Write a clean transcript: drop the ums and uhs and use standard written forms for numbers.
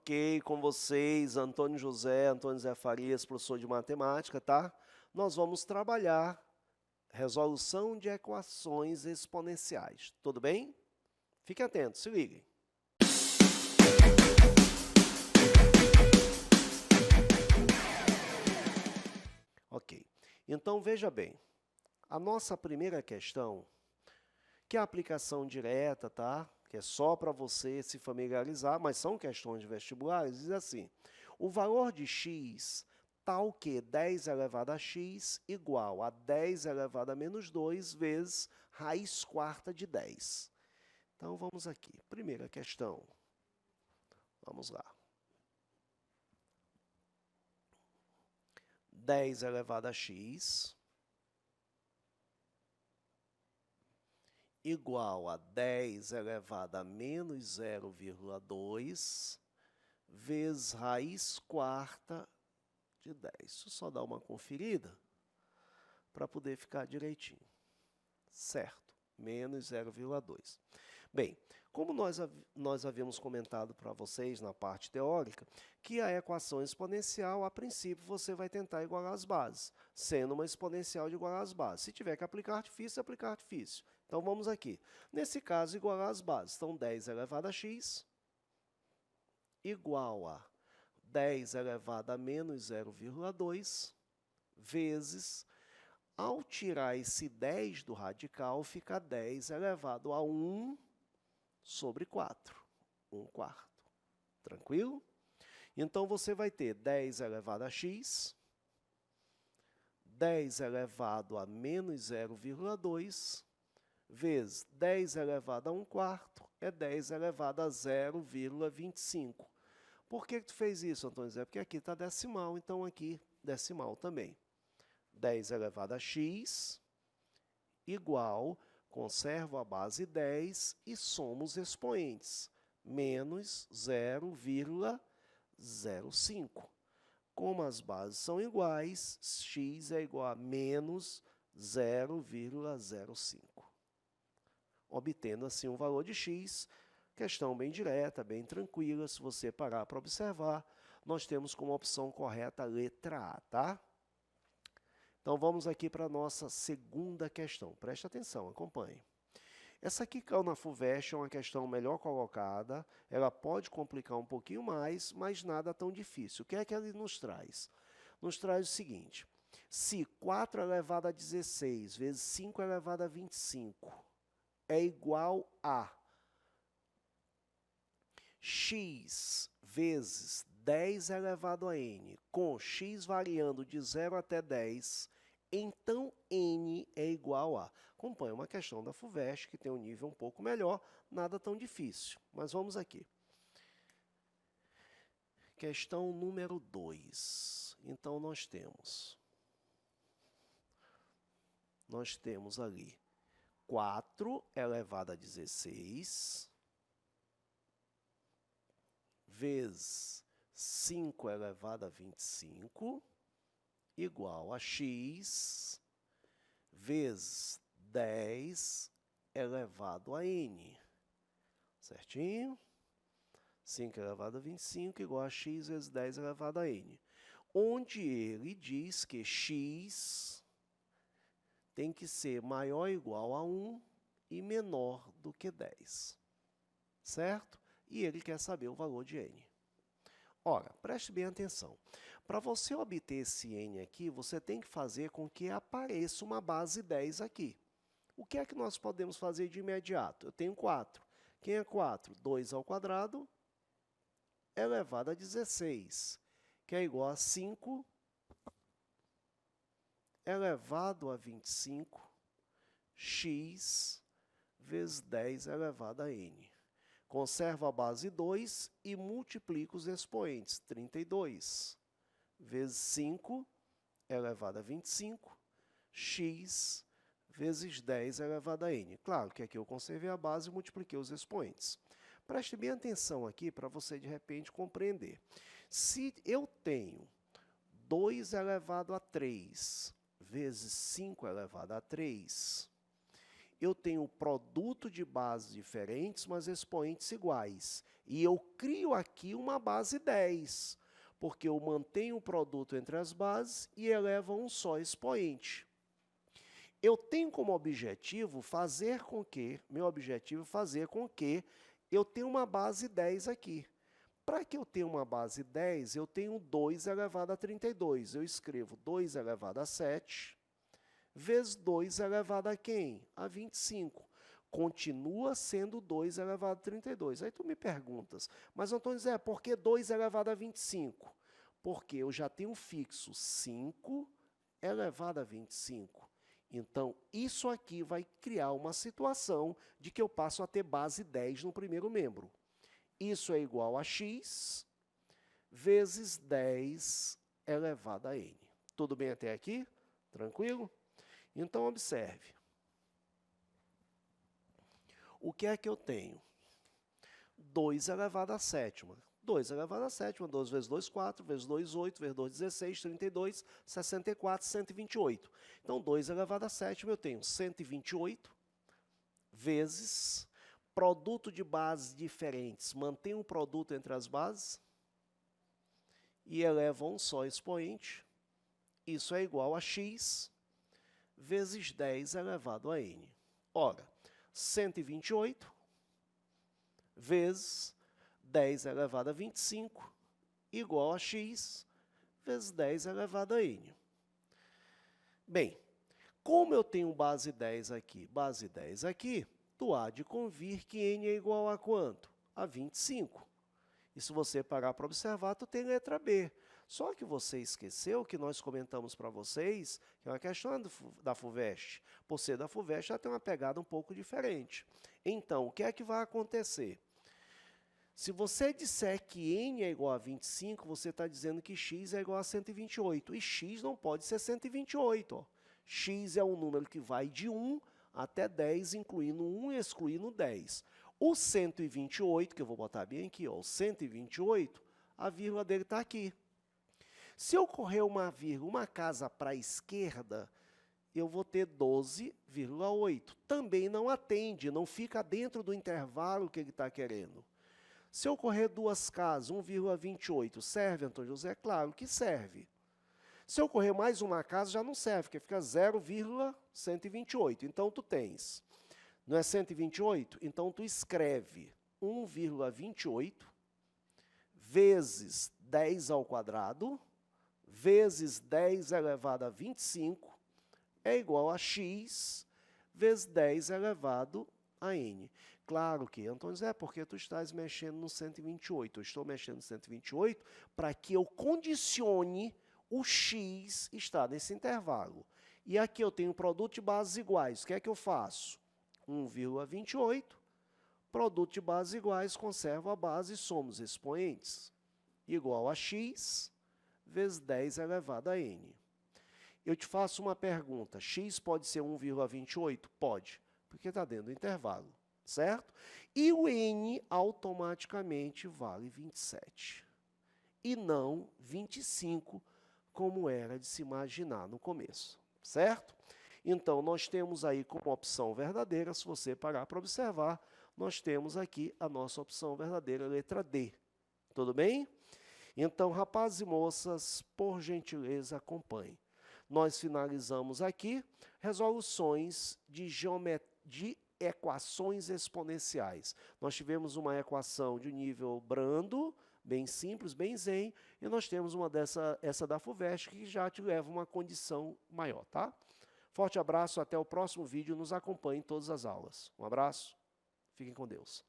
ok com vocês, Antônio José Farias, professor de matemática, tá? Nós vamos trabalhar resolução de equações exponenciais, tudo bem? Fiquem atentos, se liguem. Ok, então veja bem, a nossa primeira questão, que é a aplicação direta, tá? Que é só para você se familiarizar, mas são questões de vestibulares, diz assim: o valor de x tal que 10 elevado a x igual a 10 elevado a menos 2 vezes raiz quarta de 10. Então, vamos aqui. Primeira questão. Vamos lá. 10 elevado a x igual a 10 elevado a menos 0,2 vezes raiz quarta de 10. Deixa eu só dar uma conferida para poder ficar direitinho. Certo, menos 0,2. Bem, como nós havíamos comentado para vocês na parte teórica, que a equação exponencial, a princípio, você vai tentar igualar as bases, sendo uma exponencial de igualar as bases. Se tiver que aplicar artifício, aplicar artifício. Então, vamos aqui. Nesse caso, igualar as bases. Então, 10 elevado a x igual a 10 elevado a menos 0,2 vezes, ao tirar esse 10 do radical, fica 10 elevado a 1 sobre 4, 1 quarto. Tranquilo? Então, você vai ter 10 elevado a x, 10 elevado a menos 0,2, vezes 10 elevado a 1 quarto, é 10 elevado a 0,25. Por que tu fez isso, Antônio Zé? Porque aqui está decimal, então aqui decimal também. 10 elevado a x igual, conservo a base 10 e somos expoentes, menos 0,05. Como as bases são iguais, x é igual a menos 0,05. Obtendo assim um valor de x, questão bem direta, bem tranquila, se você parar para observar, nós temos como opção correta a letra A, tá? Então, vamos aqui para a nossa segunda questão. Preste atenção, acompanhe. Essa aqui caiu na FUVEST, é uma questão melhor colocada, ela pode complicar um pouquinho mais, mas nada tão difícil. O que é que ela nos traz? Nos traz o seguinte: se 4 elevado a 16 vezes 5 elevado a 25 é igual a x vezes 10 elevado a n, com x variando de 0 até 10, então n é igual a... Acompanha uma questão da FUVEST, que tem um nível um pouco melhor, nada tão difícil. Mas vamos aqui. Questão número 2. Então, nós temos ali 4 elevado a 16 vezes 5 elevado a 25 igual a x vezes 10 elevado a n. Certinho? 5 elevado a 25 igual a x vezes 10 elevado a n. Onde ele diz que x tem que ser maior ou igual a 1 e menor do que 10. Certo? E ele quer saber o valor de n. Ora, preste bem atenção. Para você obter esse n aqui, você tem que fazer com que apareça uma base 10 aqui. O que é que nós podemos fazer de imediato? Eu tenho 4. Quem é 4? 2 ao quadrado elevado a 16, que é igual a 5 elevado a 25, x vezes 10 elevado a n. Conservo a base 2 e multiplico os expoentes. 32 vezes 5 elevado a 25, x vezes 10 elevado a n. Claro que aqui eu conservei a base e multipliquei os expoentes. Preste bem atenção aqui para você, de repente, compreender. Se eu tenho 2 elevado a 3 vezes 5 elevado a 3, eu tenho produto de bases diferentes, mas expoentes iguais. E eu crio aqui uma base 10, porque eu mantenho o produto entre as bases e elevo a um só expoente. Eu tenho como objetivo fazer com que, eu tenha uma base 10 aqui. Para que eu tenha uma base 10, eu tenho 2 elevado a 32. Eu escrevo 2 elevado a 7, vezes 2 elevado a quem? A 25. Continua sendo 2 elevado a 32. Aí tu me perguntas, mas Antônio Zé, por que 2 elevado a 25? Porque eu já tenho fixo 5 elevado a 25. Então, isso aqui vai criar uma situação de que eu passo a ter base 10 no primeiro membro. Isso é igual a x vezes 10 elevado a n. Tudo bem até aqui? Tranquilo? Então, observe. O que é que eu tenho? 2 elevado a sétima. 2 elevado a sétima, 12 vezes 2, 4, vezes 2, 8, vezes 2, 16, 32, 64, 128. Então, 2 elevado a sétima, eu tenho 128 vezes produto de bases diferentes. Mantém um produto entre as bases e eleva a um só expoente. Isso é igual a x vezes 10 elevado a n. Ora, 128 vezes 10 elevado a 25 igual a x vezes 10 elevado a n. Bem, como eu tenho base 10 aqui, tu há de convir que n é igual a quanto? A 25. E se você parar para observar, tu tem letra B. Só que você esqueceu que nós comentamos para vocês, que é uma questão da FUVEST. Por ser da FUVEST, ela tem uma pegada um pouco diferente. Então, o que é que vai acontecer? Se você disser que n é igual a 25, você está dizendo que x é igual a 128. E x não pode ser 128. Ó. X é um número que vai de 1 até 10, incluindo 1 e excluindo 10. O 128, que eu vou botar bem aqui, ó, o 128, a vírgula dele está aqui. Se eu correr uma vírgula, uma casa para a esquerda, eu vou ter 12,8. Também não atende, não fica dentro do intervalo que ele está querendo. Se eu correr duas casas, 1,28, serve, Antônio José? Claro que serve. Se eu correr mais uma casa, já não serve, porque fica 0,128. Então, tu tens, não é 128? Então, tu escreve 1,28 vezes 10 ao quadrado, vezes 10 elevado a 25, é igual a x vezes 10 elevado a n. Claro que, Antônio Zé, porque tu estás mexendo no 128. Eu estou mexendo no 128 para que eu condicione o x estar nesse intervalo. E aqui eu tenho produto de bases iguais. O que é que eu faço? 1,28, produto de bases iguais, conservo a base e somos expoentes. Igual a x vezes 10 elevado a n. Eu te faço uma pergunta. X pode ser 1,28? Pode, porque está dentro do intervalo. Certo? E o n automaticamente vale 27. E não 25, como era de se imaginar no começo. Certo? Então, nós temos aí como opção verdadeira, se você parar para observar, nós temos aqui a nossa opção verdadeira, letra D. Tudo bem? Então, rapazes e moças, por gentileza, acompanhem. Nós finalizamos aqui resoluções de equações exponenciais. Nós tivemos uma equação de nível brando, bem simples, bem zen, e nós temos essa da FUVEST, que já te leva a uma condição maior, tá? Forte abraço, até o próximo vídeo, nos acompanhe em todas as aulas. Um abraço, fiquem com Deus.